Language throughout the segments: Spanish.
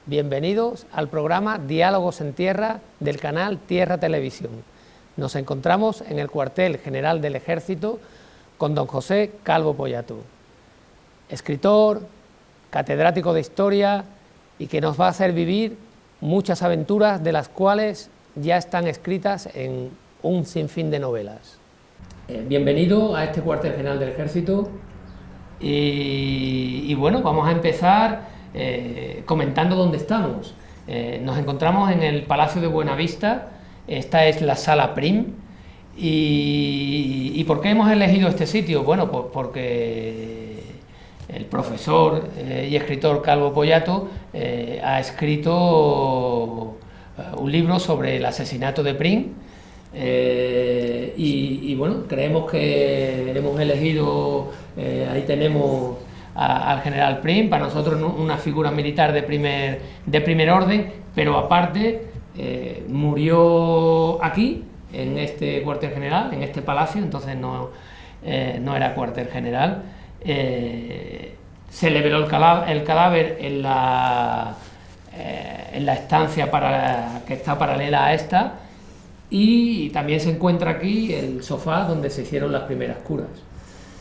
Bienvenidos al programa Diálogos en Tierra del canal Tierra Televisión. Nos encontramos en el cuartel general del Ejército con don José Calvo Pollato, escritor, catedrático de Historia y que nos va a hacer vivir muchas aventuras de las cuales ya están escritas en un sinfín de novelas. Bienvenido a este cuartel general del Ejército y bueno, vamos a empezar comentando dónde estamos. Nos encontramos en el Palacio de Buenavista. Esta es la Sala Prim. ¿Y por qué hemos elegido este sitio? Bueno, pues porque el profesor y escritor Calvo Pollato ha escrito un libro sobre el asesinato de Prim. Y bueno, creemos que hemos elegido, ahí tenemos al general Prim, para nosotros una figura militar de primer orden, pero aparte murió aquí, en este cuartel general, en este palacio, entonces no era cuartel general. Se le veló el cadáver en la estancia que está paralela a esta, y también se encuentra aquí el sofá donde se hicieron las primeras curas.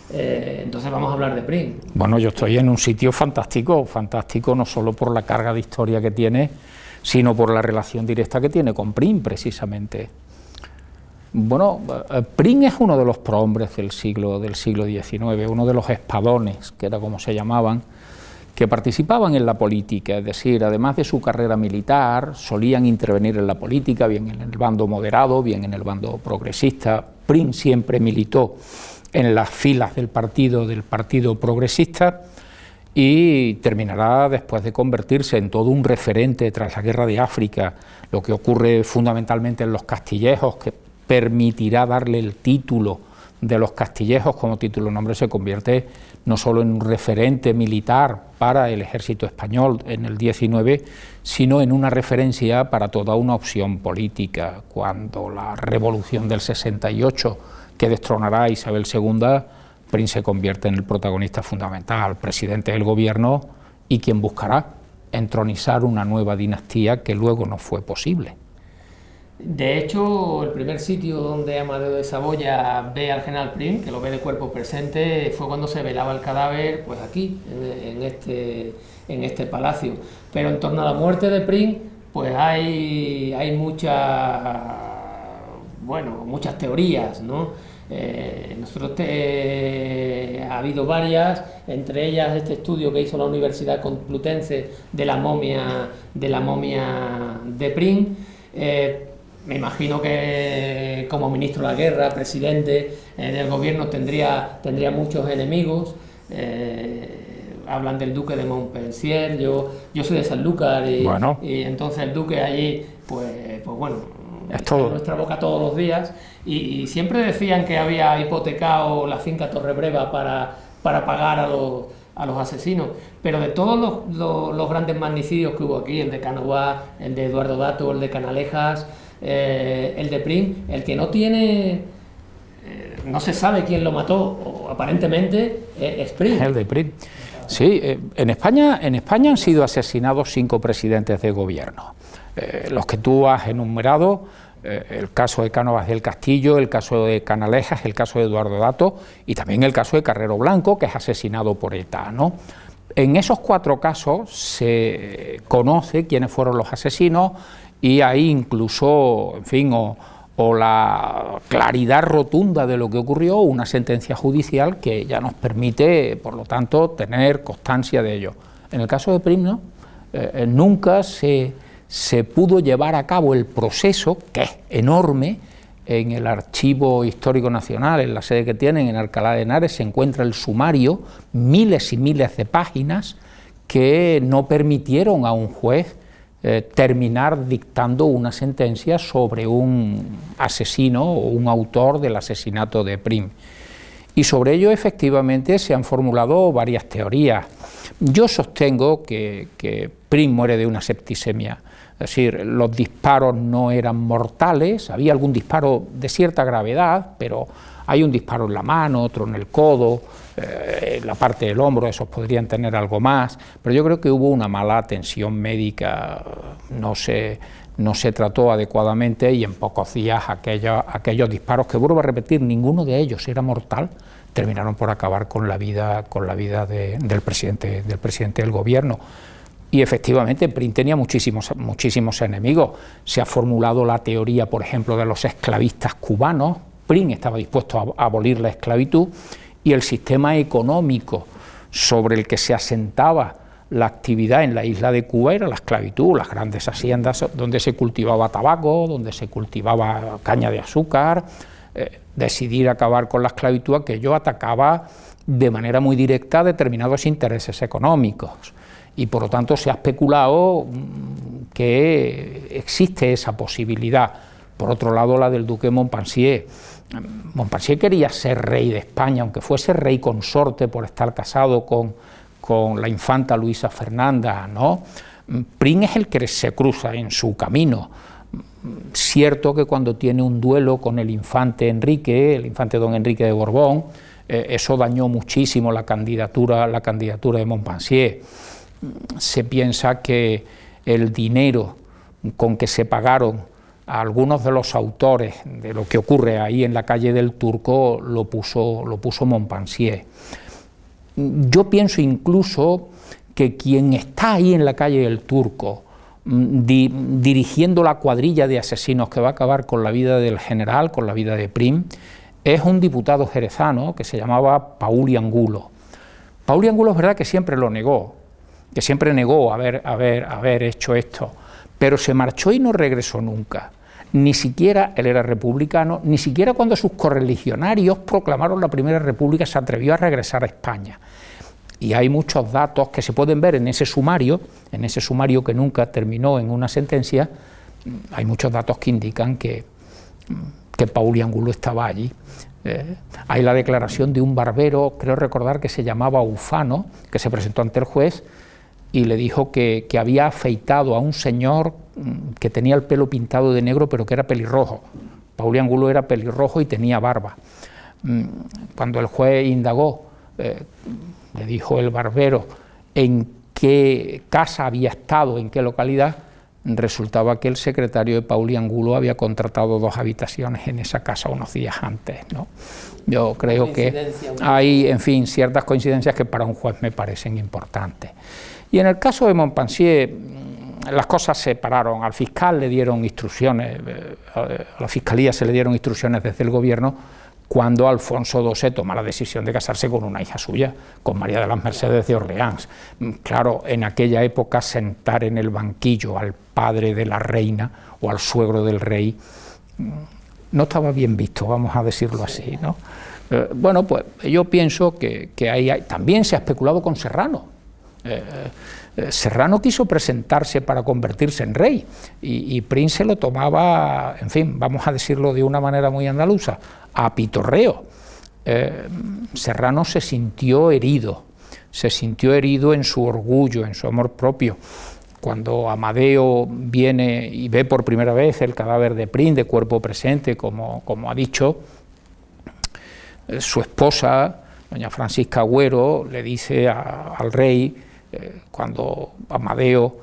Entonces vamos a hablar de Prim. Bueno, yo estoy en un sitio fantástico no solo por la carga de historia que tiene, sino por la relación directa que tiene con Prim, precisamente. Bueno, Prim es uno de los prohombres del siglo XIX, uno de los espadones, que era como se llamaban, que participaban en la política, es decir, además de su carrera militar, solían intervenir en la política, bien en el bando moderado, bien en el bando progresista. Prim siempre militó en las filas del partido progresista y terminará después de convertirse en todo un referente tras la guerra de África, lo que ocurre fundamentalmente en los castillejos, que permitirá darle el título de los castillejos como título nombre, se convierte no solo en un referente militar para el ejército español en el 19, sino en una referencia para toda una opción política. Cuando la revolución del 68, que destronará a Isabel II, Prim se convierte en el protagonista fundamental, presidente del gobierno y quien buscará entronizar una nueva dinastía que luego no fue posible. De hecho, el primer sitio donde Amadeo de Saboya ve al general Prim, que lo ve de cuerpo presente, fue cuando se velaba el cadáver, pues aquí, en este palacio. Pero en torno a la muerte de Prim, pues hay muchas teorías, ¿no? Ha habido varias, entre ellas este estudio que hizo la Universidad Complutense de la momia de Prim. Me imagino que como ministro de la guerra, presidente del gobierno, tendría muchos enemigos. Hablan del duque de Montpensier, yo soy de Sanlúcar y entonces el duque allí, pues bueno, está en nuestra boca todos los días, y siempre decían que había hipotecado la finca Torrebreva para pagar a los asesinos, pero de todos los grandes magnicidios que hubo aquí, el de Cánovas, el de Eduardo Dato, el de Canalejas, el de Prim, el que no tiene, no se sabe quién lo mató, o aparentemente es Prim. El de Prim. Sí, en España han sido asesinados 5 presidentes de gobierno. Los que tú has enumerado, el caso de Cánovas del Castillo, el caso de Canalejas, el caso de Eduardo Dato y también el caso de Carrero Blanco, que es asesinado por ETA, ¿no? En esos 4 casos se conoce quiénes fueron los asesinos y hay incluso, en fin, o la claridad rotunda de lo que ocurrió, una sentencia judicial que ya nos permite, por lo tanto, tener constancia de ello. En el caso de Prim, ¿no? Nunca se pudo llevar a cabo el proceso, que es enorme. En el Archivo Histórico Nacional, en la sede que tienen en Alcalá de Henares, se encuentra el sumario, miles y miles de páginas que no permitieron a un juez terminar dictando una sentencia sobre un asesino o un autor del asesinato de Prim. Y sobre ello efectivamente se han formulado varias teorías. Yo sostengo que Prim muere de una septicemia. es decir, los disparos no eran mortales, había algún disparo de cierta gravedad, pero hay un disparo en la mano, otro en el codo, en la parte del hombro, esos podrían tener algo más, pero yo creo que hubo una mala atención médica, no se trató adecuadamente y en pocos días aquellos disparos, que vuelvo a repetir, ninguno de ellos era mortal, terminaron por acabar con la vida del presidente del gobierno. Y efectivamente Prim tenía muchísimos enemigos. Se ha formulado la teoría, por ejemplo, de los esclavistas cubanos. Prim estaba dispuesto a abolir la esclavitud, y el sistema económico sobre el que se asentaba la actividad en la isla de Cuba era la esclavitud, las grandes haciendas donde se cultivaba tabaco, donde se cultivaba caña de azúcar. Decidir acabar con la esclavitud, aquello atacaba de manera muy directa a determinados intereses económicos, y por lo tanto se ha especulado que existe esa posibilidad. Por otro lado, la del duque Montpensier. Montpensier quería ser rey de España, aunque fuese rey consorte por estar casado con la infanta Luisa Fernanda, ¿no? Prim es el que se cruza en su camino. Cierto que cuando tiene un duelo con el infante Enrique, el infante don Enrique de Borbón, eso dañó muchísimo la candidatura de Montpensier. Se piensa que el dinero con que se pagaron a algunos de los autores de lo que ocurre ahí en la calle del Turco lo puso Montpensier. Yo pienso incluso que quien está ahí en la calle del Turco dirigiendo la cuadrilla de asesinos que va a acabar con la vida del general, con la vida de Prim, es un diputado jerezano que se llamaba Pauli Angulo. Pauli Angulo es verdad que siempre lo negó, que siempre negó haber hecho esto, pero se marchó y no regresó nunca. Ni siquiera él era republicano, ni siquiera cuando sus correligionarios proclamaron la Primera República se atrevió a regresar a España. Y hay muchos datos que se pueden ver en ese sumario que nunca terminó en una sentencia. Hay muchos datos que indican que Pauli Angulo estaba allí. Hay la declaración de un barbero, creo recordar que se llamaba Ufano, que se presentó ante el juez y le dijo que había afeitado a un señor que tenía el pelo pintado de negro pero que era pelirrojo. Pauli Angulo era pelirrojo y tenía barba. Cuando el juez indagó, le dijo el barbero en qué casa había estado, en qué localidad, resultaba que el secretario de Pauli Angulo había contratado 2 habitaciones en esa casa unos días antes, ¿no? Yo creo que hay, en fin, ciertas coincidencias que para un juez me parecen importantes. Y en el caso de Montpensier, las cosas se pararon. Al fiscal le dieron instrucciones, a la fiscalía se le dieron instrucciones desde el gobierno cuando Alfonso XII toma la decisión de casarse con una hija suya, con María de las Mercedes de Orleans. Claro, en aquella época sentar en el banquillo al padre de la reina o al suegro del rey no estaba bien visto, vamos a decirlo así, ¿no? Bueno, pues yo pienso que también se ha especulado con Serrano. Serrano quiso presentarse para convertirse en rey y Prim se lo tomaba, en fin, vamos a decirlo de una manera muy andaluza, a pitorreo. Serrano se sintió herido en su orgullo, en su amor propio. Cuando Amadeo viene y ve por primera vez el cadáver de Prim de cuerpo presente, como ha dicho, su esposa, doña Francisca Agüero, le dice al rey, cuando Amadeo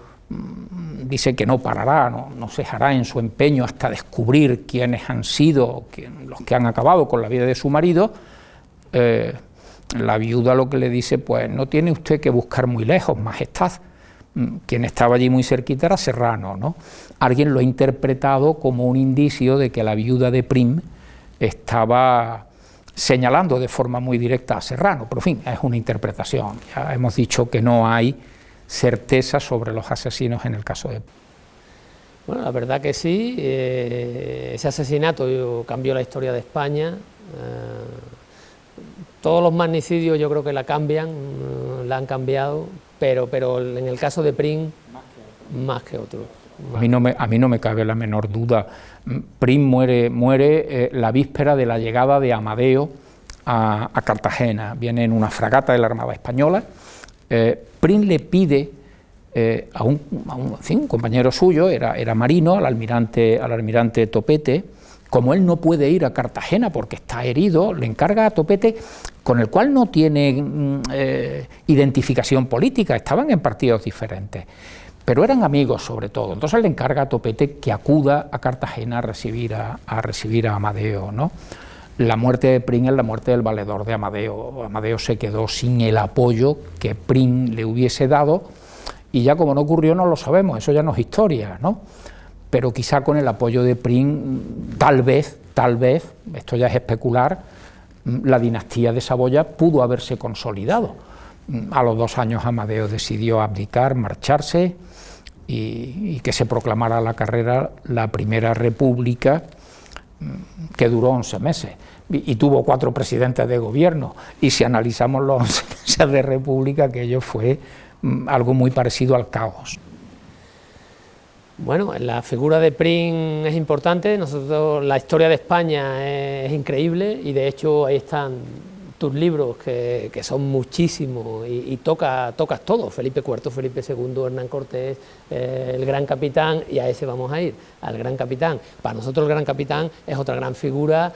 dice que no parará, no cejará en su empeño hasta descubrir quiénes han sido los que han acabado con la vida de su marido, la viuda lo que le dice, pues no tiene usted que buscar muy lejos, majestad. Quien estaba allí muy cerquita era Serrano, ¿no? Alguien lo ha interpretado como un indicio de que la viuda de Prim estaba señalando de forma muy directa a Serrano, pero en fin, es una interpretación. Ya hemos dicho que no hay certeza sobre los asesinos en el caso de... Bueno, la verdad que sí, ese asesinato cambió la historia de España. Todos los magnicidios yo creo que la han cambiado, pero en el caso de Prim, más que otros. A mí no me cabe la menor duda. Prim muere la víspera de la llegada de Amadeo a Cartagena. Viene en una fragata de la Armada Española. Prim le pide a un compañero suyo, era marino, al almirante Topete. Como él no puede ir a Cartagena porque está herido, le encarga a Topete, con el cual no tiene identificación política, estaban en partidos diferentes, pero eran amigos sobre todo. Entonces le encarga a Topete que acuda a Cartagena a recibir a Amadeo, ¿no? La muerte de Prim es la muerte del valedor de Amadeo. Amadeo se quedó sin el apoyo que Prim le hubiese dado, y ya como no ocurrió no lo sabemos, eso ya no es historia, ¿no? Pero quizá con el apoyo de Prim, tal vez, esto ya es especular, la dinastía de Saboya pudo haberse consolidado. A los 2 años Amadeo decidió abdicar, marcharse, y que se proclamara la carrera la Primera República, que duró 11 meses, y tuvo 4 presidentes de gobierno, y si analizamos los 11 meses de república, aquello fue algo muy parecido al caos. Bueno, la figura de Prim es importante. La historia de España es increíble, y de hecho ahí están tus libros, que son muchísimos, y tocas todo: Felipe IV, Felipe II, Hernán Cortés, el Gran Capitán, y a ese vamos a ir, al Gran Capitán. Para nosotros el Gran Capitán es otra gran figura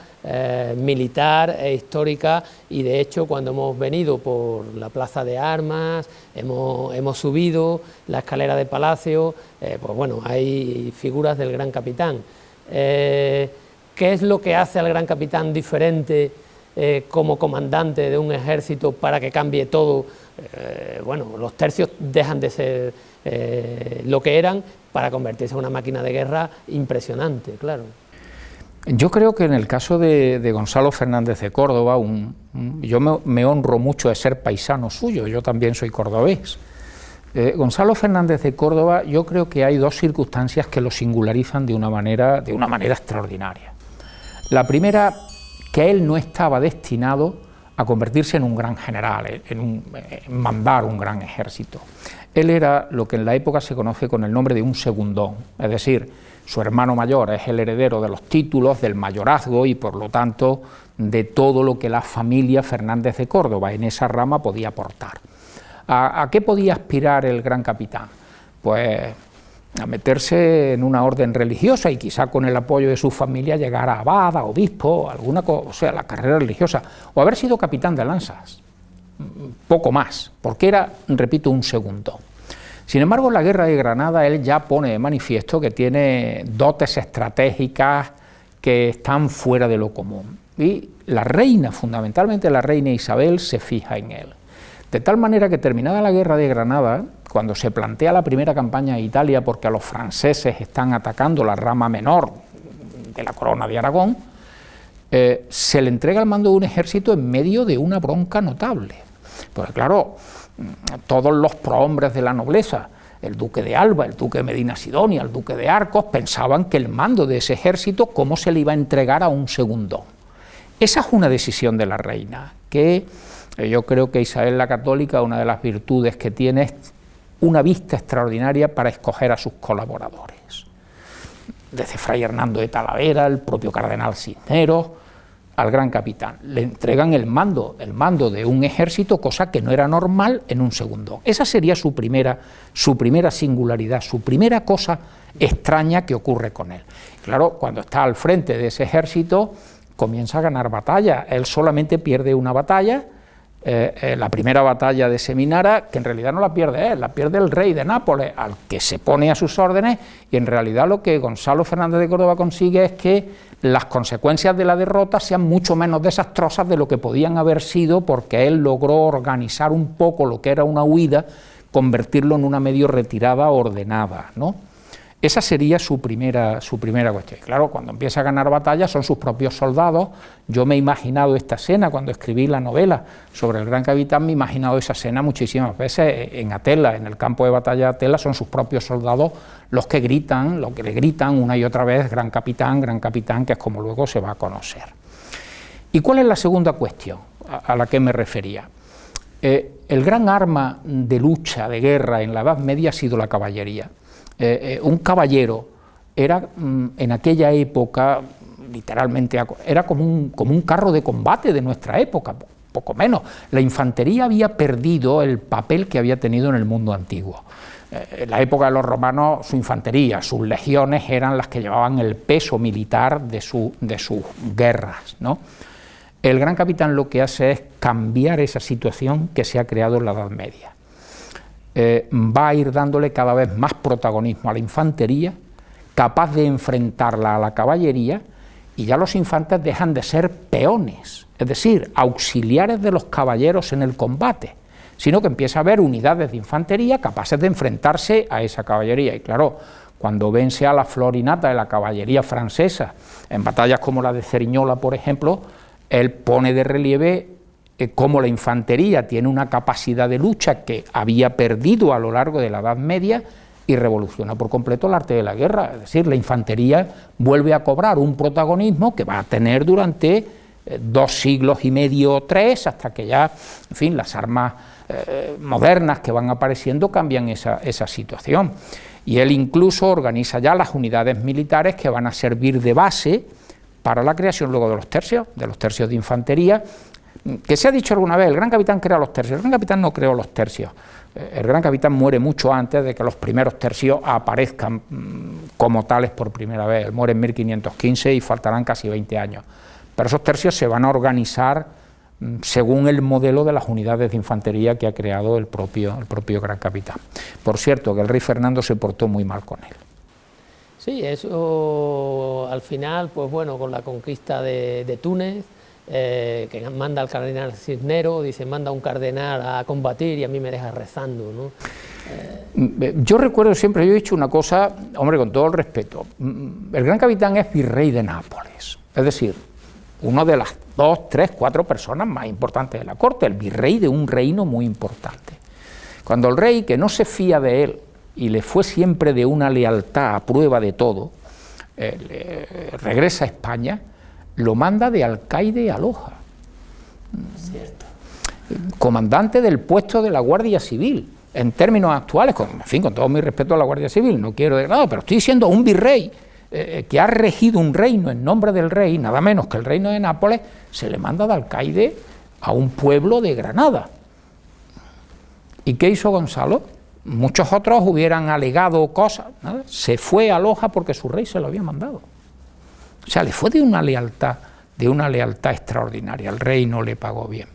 militar e histórica, y de hecho cuando hemos venido por la Plaza de Armas, hemos subido la escalera de Palacio, pues bueno, hay figuras del Gran Capitán. ¿Qué es lo que hace al Gran Capitán diferente como comandante de un ejército para que cambie todo? Bueno, los tercios dejan de ser lo que eran para convertirse en una máquina de guerra impresionante, claro. Yo creo que en el caso de Gonzalo Fernández de Córdoba, yo me honro mucho de ser paisano suyo, yo también soy cordobés. Gonzalo Fernández de Córdoba, yo creo que hay 2 circunstancias que lo singularizan de una manera extraordinaria. La primera, que él no estaba destinado a convertirse en un gran general, en mandar un gran ejército. Él era lo que en la época se conoce con el nombre de un segundón, es decir, su hermano mayor es el heredero de los títulos, del mayorazgo, y por lo tanto de todo lo que la familia Fernández de Córdoba en esa rama podía aportar. ¿A qué podía aspirar el Gran Capitán? Pues a meterse en una orden religiosa, y quizá con el apoyo de su familia llegar a abad, a obispo, alguna cosa, o sea, la carrera religiosa, o haber sido capitán de lanzas, poco más, porque era, repito, un segundón. Sin embargo, en la Guerra de Granada él ya pone de manifiesto que tiene dotes estratégicas que están fuera de lo común, y la reina, fundamentalmente la reina Isabel, se fija en él. De tal manera que, terminada la Guerra de Granada, cuando se plantea la primera campaña de Italia, porque a los franceses están atacando la rama menor de la corona de Aragón, se le entrega el mando de un ejército en medio de una bronca notable. Porque claro, todos los prohombres de la nobleza, el duque de Alba, el duque de Medina Sidonia, el duque de Arcos, pensaban que el mando de ese ejército, ¿cómo se le iba a entregar a un segundón? Esa es una decisión de la reina, que yo creo que Isabel la Católica, una de las virtudes que tiene es una vista extraordinaria para escoger a sus colaboradores. Desde Fray Hernando de Talavera, el propio cardenal Cisneros, al Gran Capitán. Le entregan el mando de un ejército, cosa que no era normal en un segundón. Esa sería su primera singularidad, su primera cosa extraña que ocurre con él. Claro, cuando está al frente de ese ejército, comienza a ganar batallas. Él solamente pierde una batalla, la primera batalla de Seminara, que en realidad no la pierde él, la pierde el rey de Nápoles, al que se pone a sus órdenes, y en realidad lo que Gonzalo Fernández de Córdoba consigue es que las consecuencias de la derrota sean mucho menos desastrosas de lo que podían haber sido, porque él logró organizar un poco lo que era una huida, convertirlo en una medio retirada ordenada, ¿no? Esa sería su primera cuestión. Y claro, cuando empieza a ganar batallas son sus propios soldados. Yo me he imaginado esta escena cuando escribí la novela sobre el Gran Capitán, me he imaginado esa escena muchísimas veces en Atela, en el campo de batalla de Atela. Son sus propios soldados los que gritan, lo que le gritan una y otra vez, Gran Capitán, que es como luego se va a conocer. ¿Y cuál es la segunda cuestión a la que me refería? El gran arma de lucha, de guerra en la Edad Media ha sido la caballería. Un caballero era en aquella época, literalmente, era como un carro de combate de nuestra época, poco menos. La infantería había perdido el papel que había tenido en el mundo antiguo. En la época de los romanos, su infantería, sus legiones eran las que llevaban el peso militar de sus guerras, ¿no? El Gran Capitán lo que hace es cambiar esa situación que se ha creado en la Edad Media. Va a ir dándole cada vez más protagonismo a la infantería, capaz de enfrentarla a la caballería, y ya los infantes dejan de ser peones, es decir, auxiliares de los caballeros en el combate, sino que empieza a haber unidades de infantería capaces de enfrentarse a esa caballería. Y claro, cuando vence a la florinata de la caballería francesa en batallas como la de Cerignola, por ejemplo, él pone de relieve cómo la infantería tiene una capacidad de lucha que había perdido a lo largo de la Edad Media y revoluciona por completo el arte de la guerra. Es decir, la infantería vuelve a cobrar un protagonismo que va a tener durante 2 siglos y medio, 3, hasta que ya, en fin, las armas modernas que van apareciendo cambian esa situación. Y él incluso organiza ya las unidades militares que van a servir de base para la creación luego de los tercios de infantería, que se ha dicho alguna vez, el Gran Capitán crea los tercios. El Gran Capitán no creó los tercios. El Gran Capitán muere mucho antes de que los primeros tercios aparezcan como tales por primera vez. Él muere en 1515 y faltarán casi 20 años. Pero esos tercios se van a organizar según el modelo de las unidades de infantería que ha creado el propio Gran Capitán. Por cierto, que el rey Fernando se portó muy mal con él. Sí, eso al final, pues bueno, con la conquista de Túnez, que manda al cardenal Cisneros, dice, manda a un cardenal a combatir y a mí me deja rezando, ¿no? Yo recuerdo siempre, yo he dicho una cosa, hombre, con todo el respeto, el Gran Capitán es virrey de Nápoles, es decir, uno de las 2, 3, 4 personas más importantes de la corte, el virrey de un reino muy importante. Cuando el rey, que no se fía de él y le fue siempre de una lealtad a prueba de todo, regresa a España, lo manda de alcaide a Loja, cierto, comandante del puesto de la Guardia Civil, en términos actuales, en fin, con todo mi respeto a la Guardia Civil, no quiero decir nada, pero estoy diciendo un virrey que ha regido un reino en nombre del rey, nada menos que el reino de Nápoles, se le manda de alcaide a un pueblo de Granada. ¿Y qué hizo Gonzalo? Muchos otros hubieran alegado cosas, ¿no? Se fue a Loja porque su rey se lo había mandado. O sea, le fue de una lealtad extraordinaria. El rey no le pagó bien.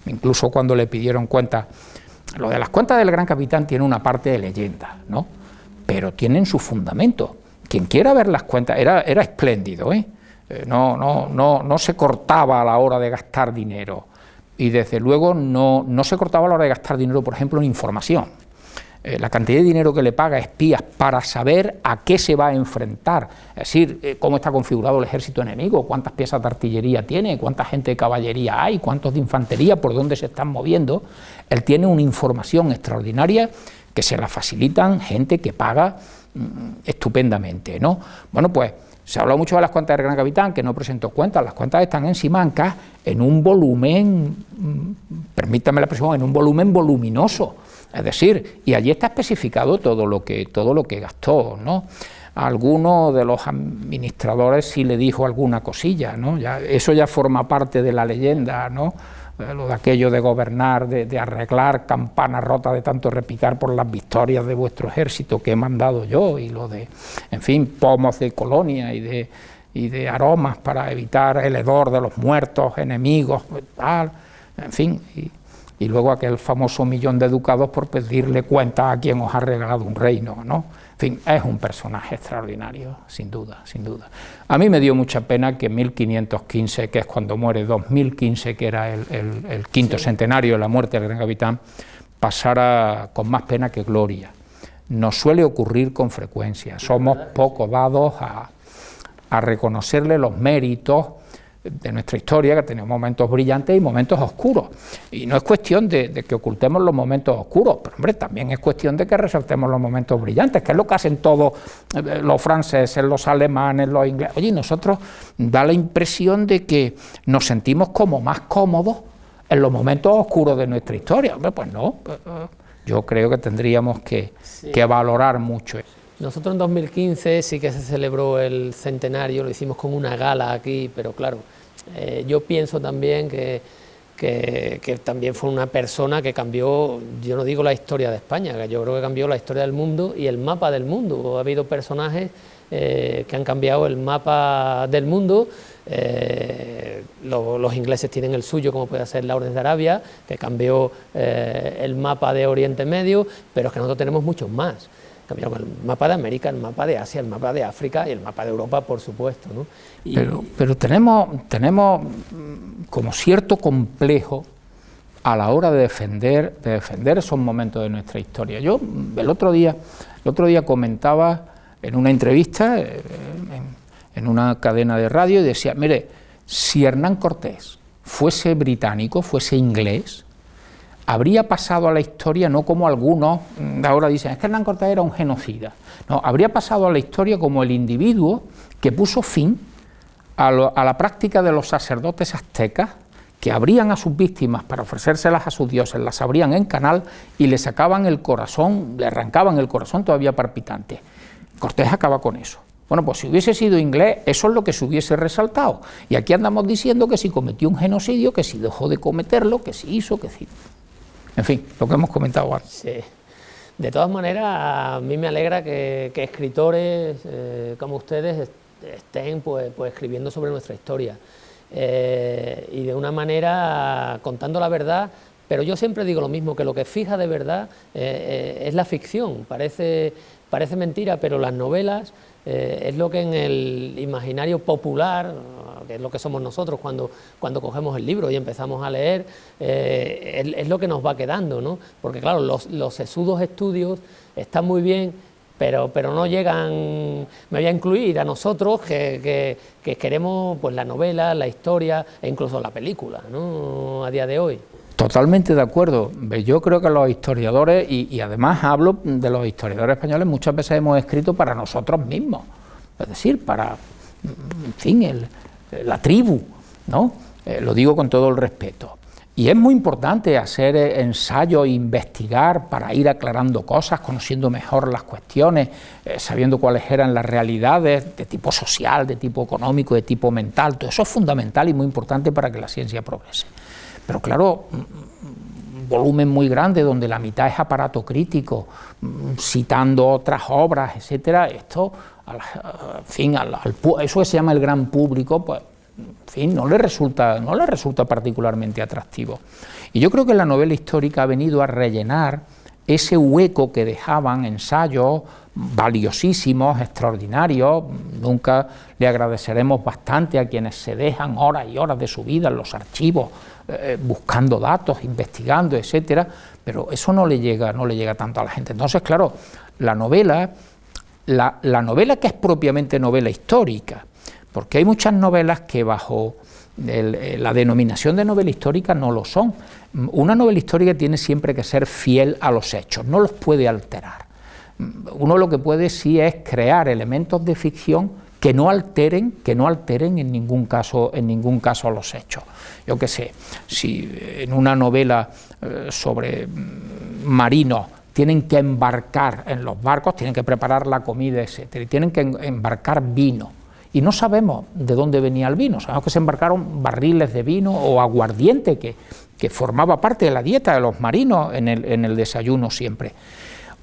Incluso cuando le pidieron cuentas, lo de las cuentas del Gran Capitán tiene una parte de leyenda, ¿no? Pero tienen su fundamento. Quien quiera ver las cuentas, era espléndido, ¿eh? No se cortaba a la hora de gastar dinero. Y desde luego no se cortaba a la hora de gastar dinero, por ejemplo, en información. La cantidad de dinero que le paga a espías para saber a qué se va a enfrentar, es decir, cómo está configurado el ejército enemigo, cuántas piezas de artillería tiene, cuánta gente de caballería hay, cuántos de infantería, por dónde se están moviendo. Él tiene una información extraordinaria que se la facilitan gente que paga estupendamente, ¿no? Bueno, pues se habla mucho de las cuentas del Gran Capitán, que no presentó cuentas. Las cuentas están en Simancas en un volumen, permítame la expresión, en un volumen voluminoso. Es decir, y allí está especificado todo lo que gastó, ¿no? A alguno de los administradores sí le dijo alguna cosilla, ¿no? Eso ya forma parte de la leyenda, ¿no? Lo de aquello de gobernar, de arreglar campanas rotas de tanto repicar por las victorias de vuestro ejército que he mandado yo, y lo de, en fin, pomos de colonia y de aromas para evitar el hedor de los muertos enemigos, tal, en fin, y luego aquel famoso 1.000.000 de ducados por pedirle cuenta a quien os ha regalado un reino, ¿no? En fin, es un personaje extraordinario, sin duda, sin duda. A mí me dio mucha pena que 1515, que es cuando muere, 2015, que era el quinto centenario de la muerte del Gran Capitán, pasara con más pena que gloria. Nos suele ocurrir con frecuencia, somos poco dados a reconocerle los méritos de nuestra historia, que tenemos momentos brillantes y momentos oscuros, y no es cuestión de que ocultemos los momentos oscuros, pero hombre, también es cuestión de que resaltemos los momentos brillantes, que es lo que hacen todos los franceses, los alemanes, los ingleses. Oye, nosotros da la impresión de que nos sentimos como más cómodos en los momentos oscuros de nuestra historia. Hombre, pues no, yo creo que tendríamos que valorar mucho eso. Nosotros en 2015 sí que se celebró el centenario, lo hicimos con una gala aquí, pero claro, yo pienso también que que también fue una persona que cambió, yo no digo la historia de España, que yo creo que cambió la historia del mundo y el mapa del mundo. Ha habido personajes que han cambiado el mapa del mundo. Los ingleses tienen el suyo, como puede ser la Orden de Arabia, que cambió el mapa de Oriente Medio, pero es que nosotros tenemos muchos más. Cambiaron el mapa de América, el mapa de Asia, el mapa de África y el mapa de Europa, por supuesto, ¿no? Pero tenemos como cierto complejo a la hora de defender esos momentos de nuestra historia. Yo el otro día comentaba en una entrevista en una cadena de radio y decía, mire, si Hernán Cortés fuese británico, fuese inglés, habría pasado a la historia no como algunos ahora dicen, es que Hernán Cortés era un genocida. No, habría pasado a la historia como el individuo que puso fin a la práctica de los sacerdotes aztecas, que abrían a sus víctimas para ofrecérselas a sus dioses, las abrían en canal y le sacaban el corazón, le arrancaban el corazón todavía palpitante. Cortés acaba con eso. Bueno, pues si hubiese sido inglés, eso es lo que se hubiese resaltado. Y aquí andamos diciendo que si cometió un genocidio, que si dejó de cometerlo, que si hizo, que si... En fin, lo que hemos comentado antes. Sí. De todas maneras, a mí me alegra que escritores como ustedes estén pues escribiendo sobre nuestra historia y de una manera contando la verdad, pero yo siempre digo lo mismo, que lo que fija de verdad es la ficción. Parece mentira, pero las novelas es lo que en el imaginario popular, que es lo que somos nosotros cuando cogemos el libro y empezamos a leer, es lo que nos va quedando, ¿no? Porque claro, los sesudos estudios están muy bien, pero no llegan, me voy a incluir a nosotros que queremos pues la novela, la historia e incluso la película, ¿no? A día de hoy. Totalmente de acuerdo. Yo creo que los historiadores, y además hablo de los historiadores españoles, muchas veces hemos escrito para nosotros mismos, es decir, para, en fin, la tribu, ¿no? Lo digo con todo el respeto. Y es muy importante hacer ensayos, investigar para ir aclarando cosas, conociendo mejor las cuestiones, sabiendo cuáles eran las realidades de tipo social, de tipo económico, de tipo mental. Todo eso es fundamental y muy importante para que la ciencia progrese. Pero claro, un volumen muy grande donde la mitad es aparato crítico, citando otras obras, etcétera, esto, en fin, eso que se llama el gran público, pues, en fin, no le resulta particularmente atractivo. Y yo creo que la novela histórica ha venido a rellenar ese hueco que dejaban ensayos valiosísimos, extraordinarios. Nunca le agradeceremos bastante a quienes se dejan horas y horas de su vida en los archivos, buscando datos, investigando, etcétera, pero eso no le llega tanto a la gente. Entonces, claro, la novela que es propiamente novela histórica, porque hay muchas novelas que bajo la denominación de novela histórica no lo son. Una novela histórica tiene siempre que ser fiel a los hechos, no los puede alterar. Uno lo que puede sí es crear elementos de ficción que no alteren en ningún caso los hechos. Yo qué sé, si en una novela sobre marinos tienen que embarcar en los barcos, tienen que preparar la comida, etcétera, y tienen que embarcar vino, y no sabemos de dónde venía el vino, sabemos que se embarcaron barriles de vino o aguardiente que formaba parte de la dieta de los marinos en el desayuno siempre.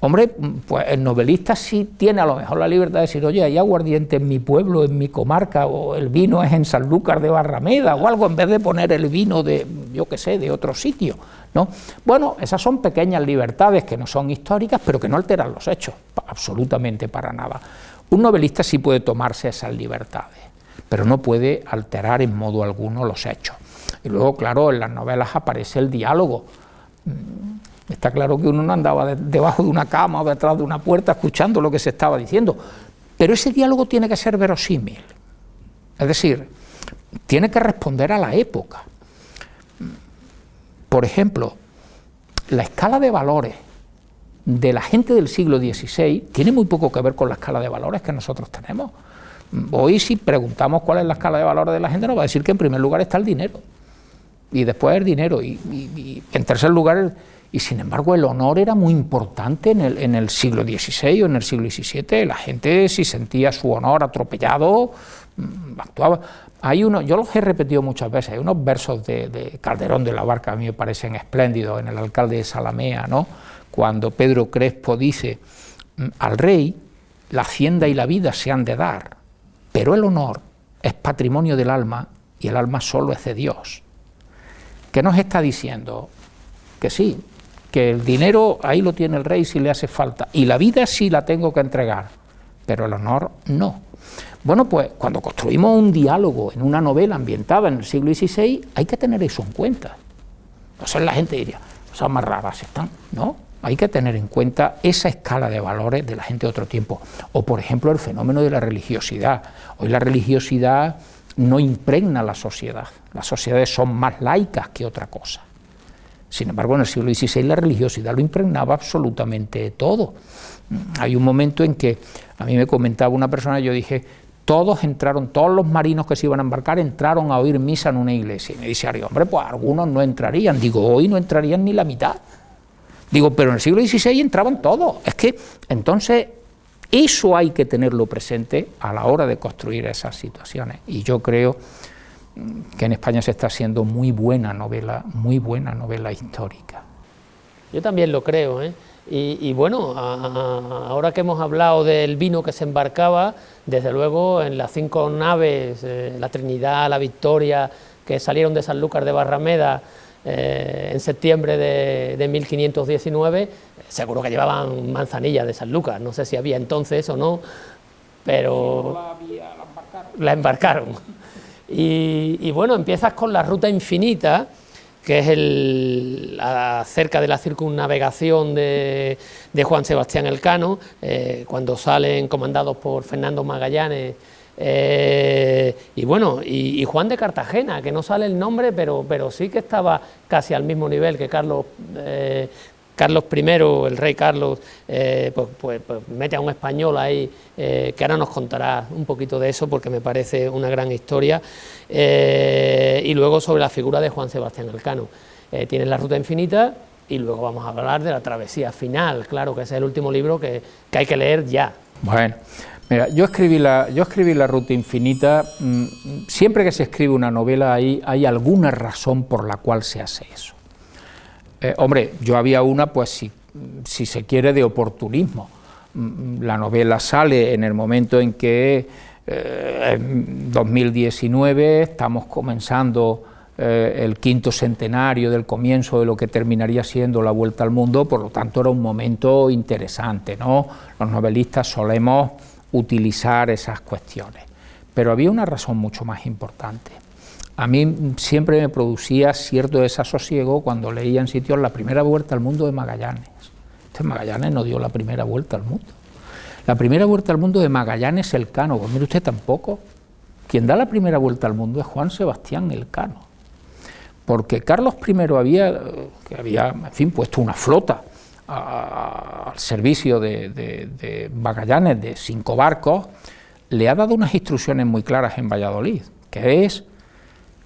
Hombre, pues el novelista sí tiene a lo mejor la libertad de decir, oye, hay aguardiente en mi pueblo, en mi comarca, o el vino es en Sanlúcar de Barrameda, o algo, en vez de poner el vino de, yo qué sé, de otro sitio, ¿no? Bueno, esas son pequeñas libertades que no son históricas, pero que no alteran los hechos, absolutamente para nada. Un novelista sí puede tomarse esas libertades, pero no puede alterar en modo alguno los hechos. Y luego, claro, en las novelas aparece el diálogo. Está claro que uno no andaba debajo de una cama o detrás de una puerta escuchando lo que se estaba diciendo, pero ese diálogo tiene que ser verosímil, es decir, tiene que responder a la época. Por ejemplo, la escala de valores de la gente del siglo XVI tiene muy poco que ver con la escala de valores que nosotros tenemos. Hoy, si preguntamos cuál es la escala de valores de la gente, nos va a decir que en primer lugar está el dinero, y después el dinero, y en tercer lugar y sin embargo el honor era muy importante en el siglo XVI o en el siglo XVII. La gente, si sentía su honor atropellado, actuaba. yo los he repetido muchas veces, hay unos versos de Calderón de la Barca, a mí me parecen espléndidos, en El alcalde de Zalamea, ¿no? Cuando Pedro Crespo dice, al rey la hacienda y la vida se han de dar, pero el honor es patrimonio del alma y el alma solo es de Dios. ¿Qué nos está diciendo? Que sí, que el dinero ahí lo tiene el rey si le hace falta, y la vida sí la tengo que entregar, pero el honor no. Bueno, pues cuando construimos un diálogo en una novela ambientada en el siglo XVI, hay que tener eso en cuenta. Entonces la gente diría, son más raras están, ¿no? Hay que tener en cuenta esa escala de valores de la gente de otro tiempo. O, por ejemplo, el fenómeno de la religiosidad. Hoy la religiosidad no impregna la sociedad. Las sociedades son más laicas que otra cosa. Sin embargo, en el siglo XVI la religiosidad lo impregnaba absolutamente todo. Hay un momento en que a mí me comentaba una persona, yo dije, todos los marinos que se iban a embarcar entraron a oír misa en una iglesia. Y me dice, hombre, pues algunos no entrarían. Digo, hoy no entrarían ni la mitad. Digo, pero en el siglo XVI entraban todos. Es que, entonces, eso hay que tenerlo presente a la hora de construir esas situaciones. Y yo creo que en España se está haciendo muy buena novela histórica. Yo también lo creo, ¿eh? Y bueno, ahora que hemos hablado del vino que se embarcaba, desde luego en las 5 naves, la Trinidad, la Victoria, que salieron de Sanlúcar de Barrameda en septiembre de 1519, seguro que llevaban manzanilla de Sanlúcar, no sé si había entonces o no, pero la embarcaron. Y bueno, empiezas con la Ruta Infinita, que es acerca de la circunnavegación de Juan Sebastián Elcano, cuando salen comandados por Fernando Magallanes, y bueno, y Juan de Cartagena, que no sale el nombre, pero sí que estaba casi al mismo nivel que Carlos I, el rey Carlos, pues mete a un español ahí, que ahora nos contará un poquito de eso, porque me parece una gran historia, y luego sobre la figura de Juan Sebastián Elcano. Tienes la Ruta Infinita, y luego vamos a hablar de la Travesía Final, claro, que ese es el último libro que hay que leer ya. Bueno, mira, yo escribí la Ruta Infinita. Siempre que se escribe una novela hay alguna razón por la cual se hace eso. Hombre, yo había una, pues si se quiere, de oportunismo. La novela sale en el momento en que en 2019 estamos comenzando el 5º centenario del comienzo de lo que terminaría siendo la Vuelta al Mundo, por lo tanto era un momento interesante, ¿no? Los novelistas solemos utilizar esas cuestiones, pero había una razón mucho más importante. A mí siempre me producía cierto desasosiego cuando leía en sitios la primera vuelta al mundo de Magallanes. Magallanes no dio la primera vuelta al mundo. La primera vuelta al mundo de Magallanes Elcano, pues mire usted, tampoco. Quien da la primera vuelta al mundo es Juan Sebastián Elcano. Porque Carlos I había en fin, puesto una flota al servicio de Magallanes, de 5 barcos, le ha dado unas instrucciones muy claras en Valladolid, que es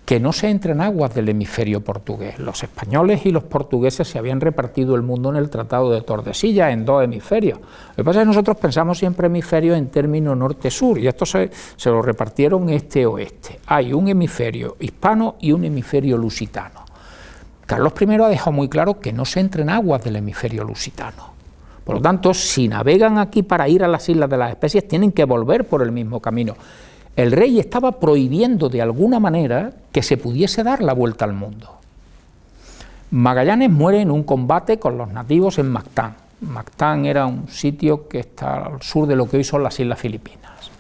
que no se entre en aguas del hemisferio portugués. Los españoles y los portugueses se habían repartido el mundo en el Tratado de Tordesillas en 2 hemisferios. Lo que pasa es que nosotros pensamos siempre hemisferios en términos norte-sur, y esto se lo repartieron este-oeste. Hay un hemisferio hispano y un hemisferio lusitano. Carlos I ha dejado muy claro que no se entre en aguas del hemisferio lusitano. Por lo tanto, si navegan aquí para ir a las Islas de las Especies, tienen que volver por el mismo camino. El rey estaba prohibiendo de alguna manera que se pudiese dar la vuelta al mundo. Magallanes muere en un combate con los nativos en Mactán. Mactán era un sitio que está al sur de lo que hoy son las Islas Filipinas,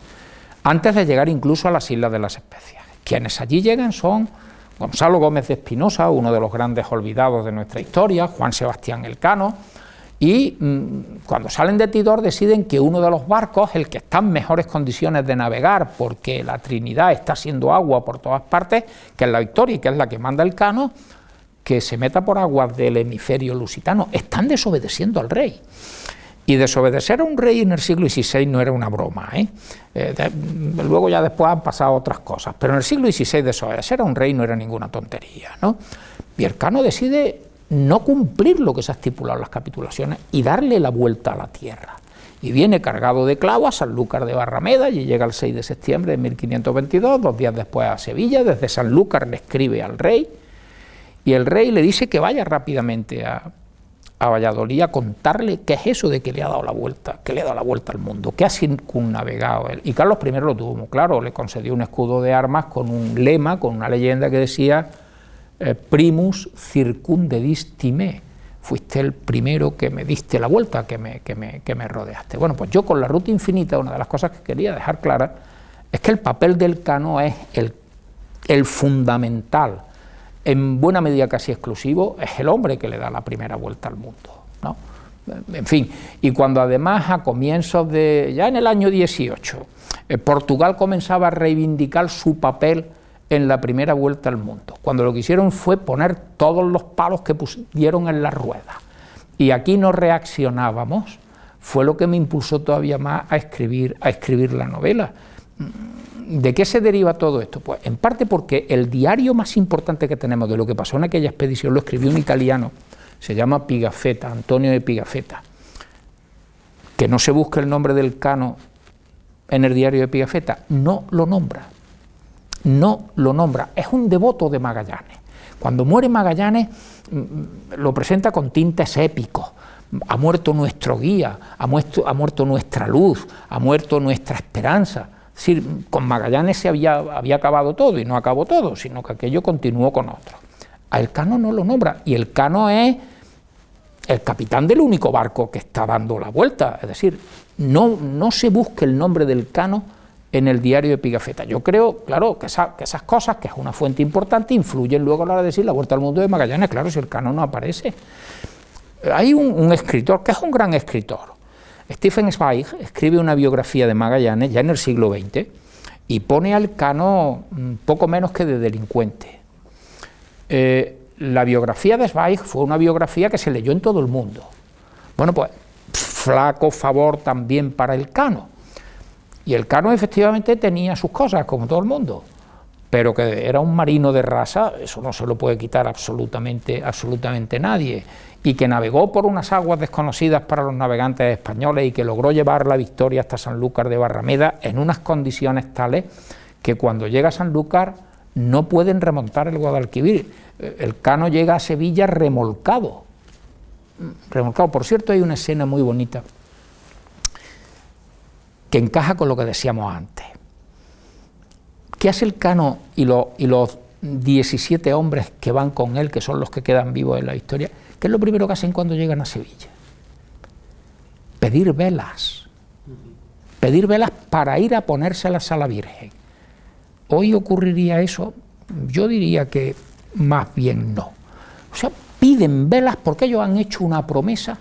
antes de llegar incluso a las Islas de las Especies. Quienes allí llegan son Gonzalo Gómez de Espinosa, uno de los grandes olvidados de nuestra historia, Juan Sebastián Elcano, y cuando salen de Tidor deciden que uno de los barcos, el que está en mejores condiciones de navegar, porque la Trinidad está haciendo agua por todas partes, que es la Victoria y que es la que manda Elcano, que se meta por aguas del hemisferio lusitano. Están desobedeciendo al rey. Y desobedecer a un rey en el siglo XVI no era una broma, luego ya después han pasado otras cosas, pero en el siglo XVI desobedecer a un rey no era ninguna tontería, ¿no? Y Elcano decide no cumplir lo que se ha estipulado en las capitulaciones y darle la vuelta a la tierra. y viene cargado de clavos a Sanlúcar de Barrameda y llega el 6 de septiembre de 1522, 2 días después a Sevilla. Desde Sanlúcar le escribe al rey y el rey le dice que vaya rápidamente a Valladolid a contarle qué es eso de que le ha dado la vuelta, al mundo, que ha circunnavegado él. Y Carlos I lo tuvo muy claro, le concedió un escudo de armas con un lema, con una leyenda que decía primus circundedis me, fuiste el primero que me diste la vuelta, que me rodeaste. Bueno, pues yo con la ruta infinita, una de las cosas que quería dejar clara es que el papel del cano es el fundamental, en buena medida casi exclusivo, es el hombre que le da la primera vuelta al mundo, ¿no? En fin, y cuando además a comienzos ya en el año 18, Portugal comenzaba a reivindicar su papel en la primera vuelta al mundo, cuando lo que hicieron fue poner todos los palos que pusieron en la rueda, y aquí no reaccionábamos, fue lo que me impulsó todavía más a escribir la novela. ¿De qué se deriva todo esto? Pues en parte porque el diario más importante que tenemos de lo que pasó en aquella expedición lo escribió un italiano, se llama Pigafetta, Antonio de Pigafetta. Que no se busque el nombre del cano en el diario de Pigafetta, no lo nombra, es un devoto de Magallanes. Cuando muere Magallanes lo presenta con tintes épicos. Ha muerto nuestro guía, ha muerto nuestra luz, ha muerto nuestra esperanza. Es decir, con Magallanes se había acabado todo, y no acabó todo, sino que aquello continuó con otro. A Elcano no lo nombra, y Elcano es el capitán del único barco que está dando la vuelta, es decir, no se busque el nombre del Cano en el diario de Pigafetta. Yo creo, claro, que esas cosas, que es una fuente importante, influyen luego a la hora de decir la vuelta al mundo de Magallanes. Claro, si Elcano no aparece. Hay un escritor, que es un gran escritor, Stefan Zweig, escribe una biografía de Magallanes ya en el siglo XX y pone al Cano poco menos que de delincuente. La biografía de Zweig fue una biografía que se leyó en todo el mundo. Bueno, pues flaco favor también para el Cano. Y el Cano efectivamente tenía sus cosas, como todo el mundo, pero que era un marino de raza, eso no se lo puede quitar absolutamente nadie, y que navegó por unas aguas desconocidas para los navegantes españoles y que logró llevar la victoria hasta Sanlúcar de Barrameda en unas condiciones tales que cuando llega a Sanlúcar no pueden remontar el Guadalquivir. El Cano llega a Sevilla remolcado. Por cierto, hay una escena muy bonita que encaja con lo que decíamos antes. ¿Qué hace el Cano y los 17 hombres que van con él, que son los que quedan vivos en la historia? ¿Qué es lo primero que hacen cuando llegan a Sevilla? Pedir velas para ir a ponérselas a la Virgen. ¿Hoy ocurriría eso? Yo diría que más bien no. O sea, piden velas porque ellos han hecho una promesa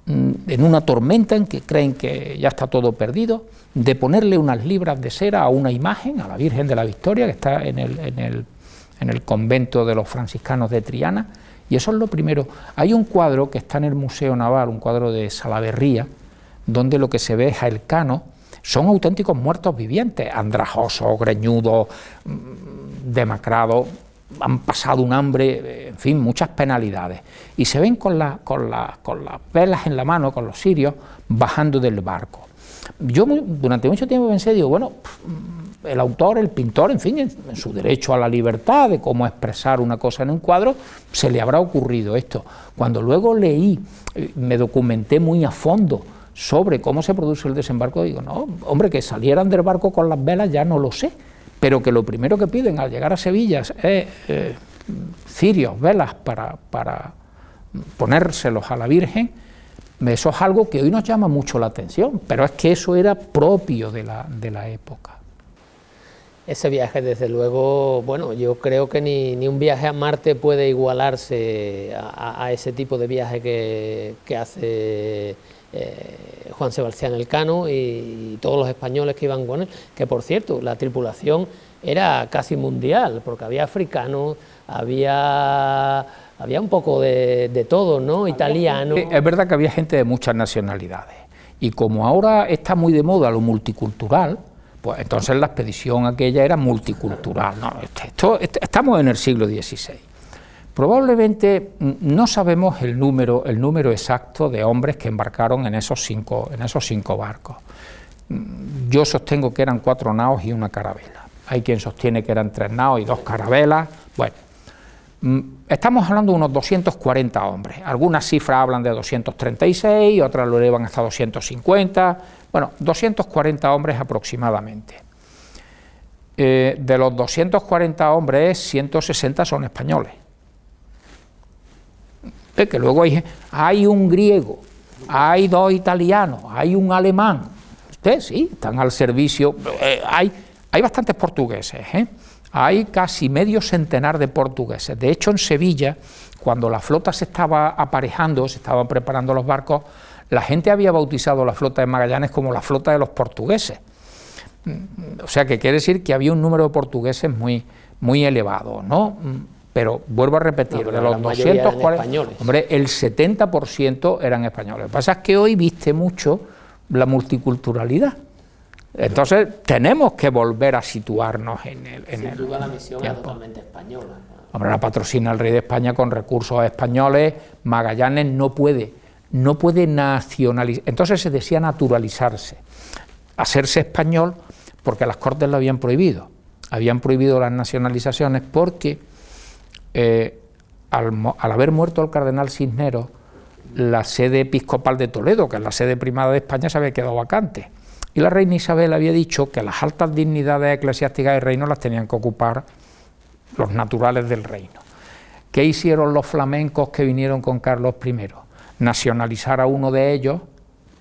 en una tormenta en que creen que ya está todo perdido, de ponerle unas libras de cera a una imagen, a la Virgen de la Victoria, que está en el convento de los franciscanos de Triana, y eso es lo primero. Hay un cuadro que está en el Museo Naval, un cuadro de Salaverría, donde lo que se ve es a Elcano, son auténticos muertos vivientes, andrajosos, greñudos, demacrados, han pasado un hambre, en fin, muchas penalidades, y se ven con las velas en la mano, con los cirios, bajando del barco. Yo durante mucho tiempo pensé, digo, bueno, el autor, el pintor, en fin, en su derecho a la libertad de cómo expresar una cosa en un cuadro, se le habrá ocurrido esto. Cuando luego leí, me documenté muy a fondo sobre cómo se produce el desembarco, digo, no, hombre, que salieran del barco con las velas ya no lo sé, pero que lo primero que piden al llegar a Sevilla es cirios, velas para ponérselos a la Virgen. Eso es algo que hoy nos llama mucho la atención, pero es que eso era propio de la época. Ese viaje, desde luego, bueno, yo creo que ni un viaje a Marte puede igualarse a ese tipo de viaje que hace Juan Sebastián Elcano y todos los españoles que iban con él, que por cierto, la tripulación era casi mundial, porque había africanos, había un poco de todo, ¿no? Italiano. Es verdad que había gente de muchas nacionalidades, y como ahora está muy de moda lo multicultural, pues entonces la expedición aquella era multicultural, ¿no? Estamos en el siglo XVI, Probablemente no sabemos el número exacto de hombres que embarcaron en esos cinco barcos. Yo sostengo que eran 4 naos y una carabela. Hay quien sostiene que eran 3 naos y 2 carabelas. Bueno, estamos hablando de unos 240 hombres. Algunas cifras hablan de 236, otras lo elevan hasta 250. Bueno, 240 hombres aproximadamente. De los 240 hombres, 160 son españoles. Que luego hay un griego, hay 2 italianos, hay un alemán. Ustedes sí, están al servicio. Hay bastantes portugueses, hay casi medio centenar de portugueses. De hecho, en Sevilla, cuando la flota se estaba aparejando, se estaban preparando los barcos, la gente había bautizado la flota de Magallanes como la flota de los portugueses. O sea, que quiere decir que había un número de portugueses muy elevado, ¿no? Pero vuelvo a repetir, de los 240, hombre, el 70% eran españoles. Lo que pasa es que hoy viste mucho la multiculturalidad. Entonces tenemos que volver a situarnos en el Sin duda la misión era totalmente española. Hombre, la patrocina el rey de España con recursos españoles. Magallanes no puede nacionalizar. Entonces se decía naturalizarse, hacerse español, porque las Cortes lo habían prohibido. Habían prohibido las nacionalizaciones porque al haber muerto el cardenal Cisneros, la sede episcopal de Toledo, que es la sede primada de España, se había quedado vacante. Y la reina Isabel había dicho que las altas dignidades eclesiásticas del reino las tenían que ocupar los naturales del reino. ¿Qué hicieron los flamencos que vinieron con Carlos I? Nacionalizar a uno de ellos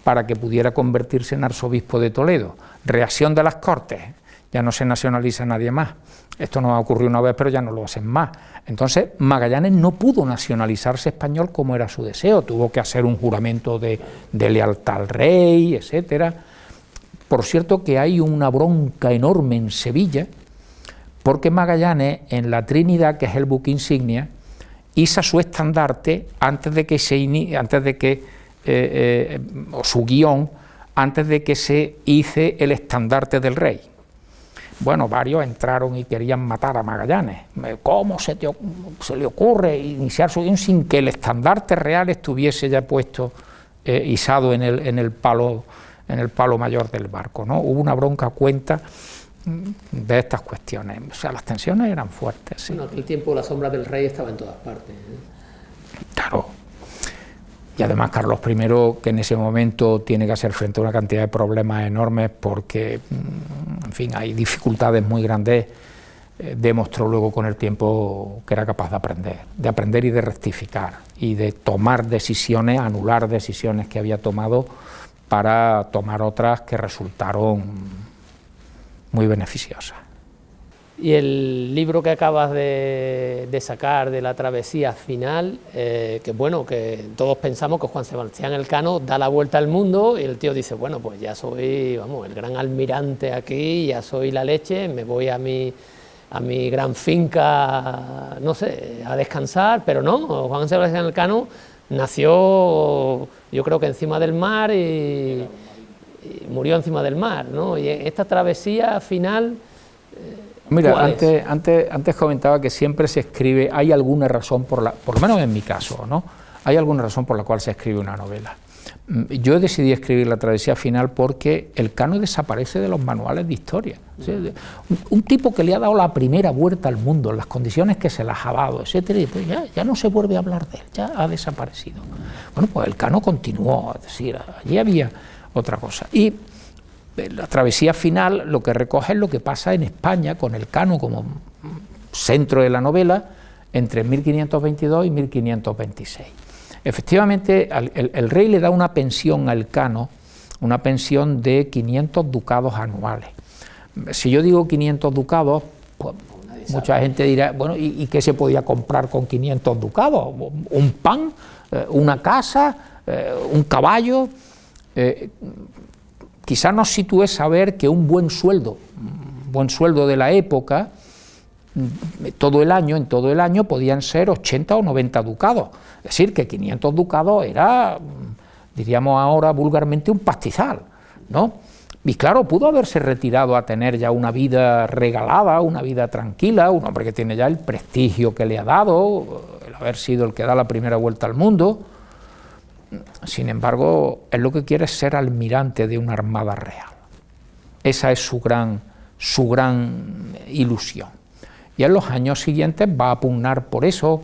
para que pudiera convertirse en arzobispo de Toledo. Reacción de las Cortes, ya no se nacionaliza a nadie más. Esto nos ha ocurrido una vez, pero ya no lo hacen más. Entonces Magallanes no pudo nacionalizarse español como era su deseo, tuvo que hacer un juramento de lealtad al rey, etcétera. Por cierto que hay una bronca enorme en Sevilla, porque Magallanes en la Trinidad, que es el buque insignia, iza su estandarte o su guión, antes de que se hice el estandarte del rey. Bueno, varios entraron y querían matar a Magallanes. ¿Cómo se le ocurre iniciar su guión sin que el estandarte real estuviese ya puesto, izado en el palo mayor del barco, ¿no? Hubo una bronca cuenta de estas cuestiones. O sea, las tensiones eran fuertes. Sí. Bueno, aquel tiempo la sombra del rey estaba en todas partes. Claro. Y además Carlos I, que en ese momento tiene que hacer frente a una cantidad de problemas enormes porque, en fin, hay dificultades muy grandes, demostró luego con el tiempo que era capaz de aprender y de rectificar y de tomar decisiones, anular decisiones que había tomado para tomar otras que resultaron muy beneficiosas. Y el libro que acabas de sacar de la travesía final, que bueno, que todos pensamos que Juan Sebastián Elcano da la vuelta al mundo y el tío dice, bueno, pues ya soy, vamos, el gran almirante aquí, ya soy la leche, me voy a mi gran finca, no sé, a descansar, pero no, Juan Sebastián Elcano nació, yo creo que encima del mar y murió encima del mar, ¿no? Y esta travesía final... Mira, antes comentaba que siempre se escribe, hay alguna razón, por lo menos en mi caso, ¿no? Hay alguna razón por la cual se escribe una novela. Yo decidí escribir La travesía final porque Elcano desaparece de los manuales de historia. ¿Sí? Un tipo que le ha dado la primera vuelta al mundo, en las condiciones que se las ha dado, etcétera, y pues ya no se vuelve a hablar de él, ya ha desaparecido. Bueno, pues Elcano continuó, es decir, allí había otra cosa. Y La travesía final lo que recoge es lo que pasa en España con Elcano como centro de la novela entre 1522 y 1526. Efectivamente, el rey le da una pensión a Elcano, una pensión de 500 ducados anuales. Si yo digo 500 ducados, pues mucha gente dirá, bueno, ¿y qué se podía comprar con 500 ducados? ¿Un pan? ¿Una casa? ¿Un caballo? Quizás nos sitúe saber que un buen sueldo de la época, en todo el año podían ser 80 o 90 ducados. Es decir, que 500 ducados era, diríamos ahora vulgarmente, un pastizal, ¿no? Y claro, pudo haberse retirado a tener ya una vida regalada, una vida tranquila, un hombre que tiene ya el prestigio que le ha dado el haber sido el que da la primera vuelta al mundo. Sin embargo, él lo que quiere es ser almirante de una armada real. Esa es su gran ilusión. Y en los años siguientes va a pugnar por eso.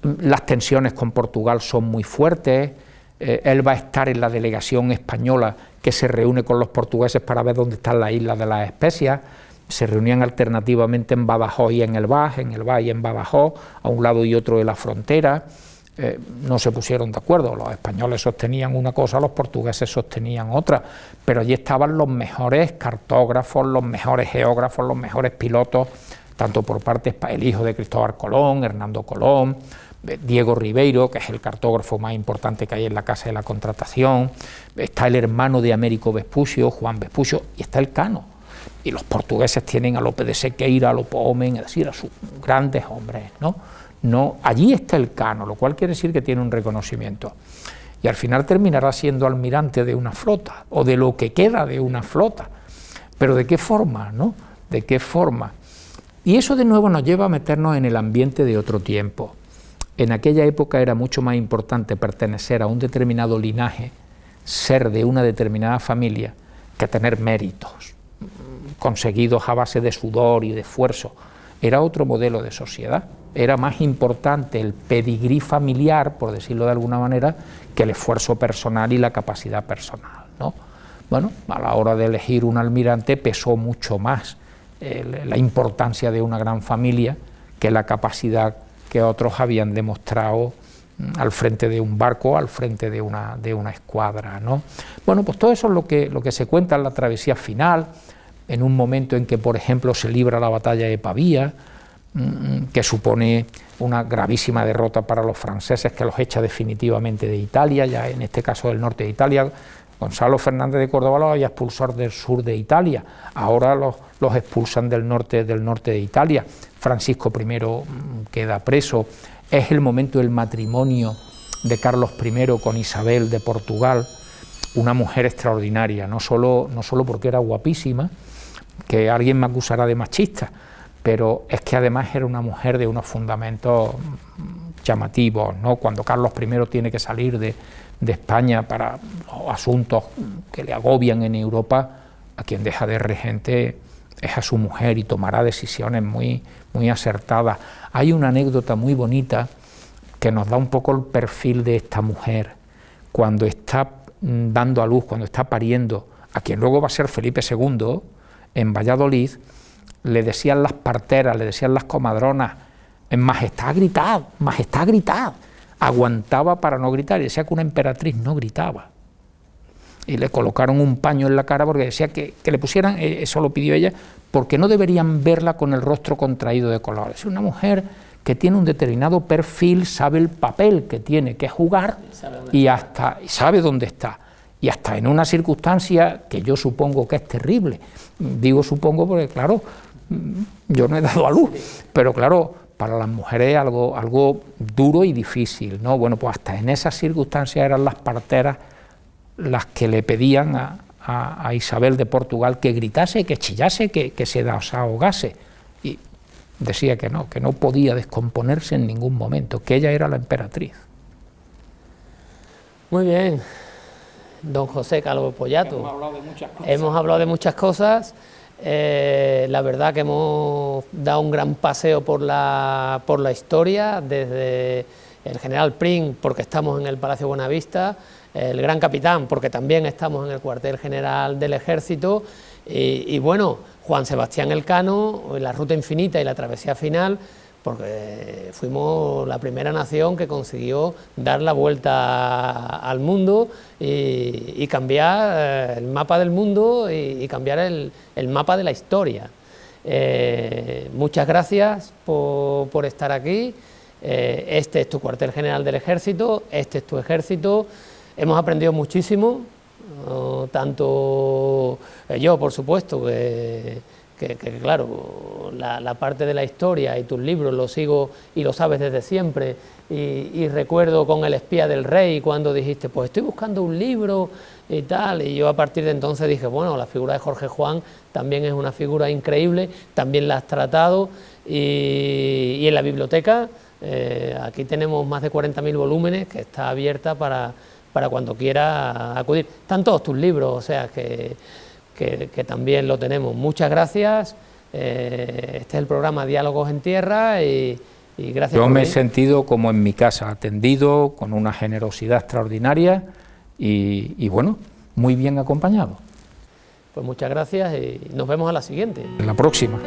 Las tensiones con Portugal son muy fuertes. Él va a estar en la delegación española que se reúne con los portugueses para ver dónde están las islas de las Especias. Se reunían alternativamente en Badajoz y en el Baix y en Badajoz, a un lado y otro de la frontera. No se pusieron de acuerdo, los españoles sostenían una cosa, los portugueses sostenían otra, pero allí estaban los mejores cartógrafos, los mejores geógrafos, los mejores pilotos, tanto por parte del hijo de Cristóbal Colón, Hernando Colón, Diego Ribeiro, que es el cartógrafo más importante que hay en la Casa de la Contratación, está el hermano de Américo Vespucio, Juan Vespucio, y está el Cano. Y los portugueses tienen a Lope de Sequeira, a Lopo Homem, es decir, a sus grandes hombres, ¿no? Allí está el Cano, lo cual quiere decir que tiene un reconocimiento. Y al final terminará siendo almirante de una flota, o de lo que queda de una flota. Pero ¿de qué forma, no? ¿De qué forma? Y eso de nuevo nos lleva a meternos en el ambiente de otro tiempo. En aquella época era mucho más importante pertenecer a un determinado linaje, ser de una determinada familia, que tener méritos conseguidos a base de sudor y de esfuerzo. Era otro modelo de sociedad. Era más importante el pedigrí familiar, por decirlo de alguna manera, que el esfuerzo personal y la capacidad personal, ¿no? Bueno, a la hora de elegir un almirante pesó mucho más la importancia de una gran familia que la capacidad que otros habían demostrado al frente de un barco, al frente de una escuadra, ¿no? Bueno, pues todo eso es lo que se cuenta en la travesía final, en un momento en que, por ejemplo, se libra la batalla de Pavía, que supone una gravísima derrota para los franceses que los echa definitivamente de Italia, ya en este caso del norte de Italia. Gonzalo Fernández de Córdoba los había expulsado del sur de Italia, ahora los expulsan del norte de Italia. Francisco I queda preso. Es el momento del matrimonio de Carlos I con Isabel de Portugal, una mujer extraordinaria, no solo porque era guapísima, que alguien me acusará de machista, pero es que además era una mujer de unos fundamentos llamativos, ¿no? Cuando Carlos I tiene que salir de España para los asuntos que le agobian en Europa, a quien deja de regente es a su mujer y tomará decisiones muy acertadas. Hay una anécdota muy bonita que nos da un poco el perfil de esta mujer cuando está dando a luz, cuando está pariendo, a quien luego va a ser Felipe II, en Valladolid. Le decían las parteras, le decían las comadronas, majestad, gritad, majestad, gritad. Aguantaba para no gritar y decía que una emperatriz no gritaba. Y le colocaron un paño en la cara porque decía que le pusieran, eso lo pidió ella, porque no deberían verla con el rostro contraído de color. Es una mujer que tiene un determinado perfil, sabe el papel que tiene que jugar y sabe dónde está. Y hasta en una circunstancia que yo supongo que es terrible. Digo supongo porque, claro, yo no he dado a luz, pero claro, para las mujeres es algo duro y difícil, ¿no? Bueno, pues hasta en esas circunstancias eran las parteras las que le pedían a Isabel de Portugal que gritase, que chillase, que se ahogase. Y decía que no podía descomponerse en ningún momento, que ella era la emperatriz. Muy bien, don José Calvo Pollato. Hemos hablado de muchas cosas. La verdad que hemos dado un gran paseo por la historia, desde el general Prim, porque estamos en el Palacio Buenavista, el gran capitán, porque también estamos en el cuartel general del Ejército, y bueno, Juan Sebastián Elcano, la ruta infinita y la travesía final, porque fuimos la primera nación que consiguió dar la vuelta al mundo y cambiar el mapa del mundo y cambiar el mapa de la historia. Muchas gracias por estar aquí. Este es tu cuartel general del Ejército, este es tu ejército. Hemos aprendido muchísimo, tanto yo, por supuesto, que claro, la parte de la historia y tus libros lo sigo y lo sabes desde siempre, y recuerdo con El espía del rey cuando dijiste, pues estoy buscando un libro y tal, y yo a partir de entonces dije, bueno, la figura de Jorge Juan también es una figura increíble, también la has tratado, y en la biblioteca Aquí tenemos más de 40.000 volúmenes, que está abierta para cuando quiera acudir. Están todos tus libros, o sea que también lo tenemos. Muchas gracias. Este es el programa Diálogos en Tierra y gracias. Yo me he sentido como en mi casa, atendido, con una generosidad extraordinaria y bueno, muy bien acompañado. Pues muchas gracias y nos vemos a la siguiente. En la próxima.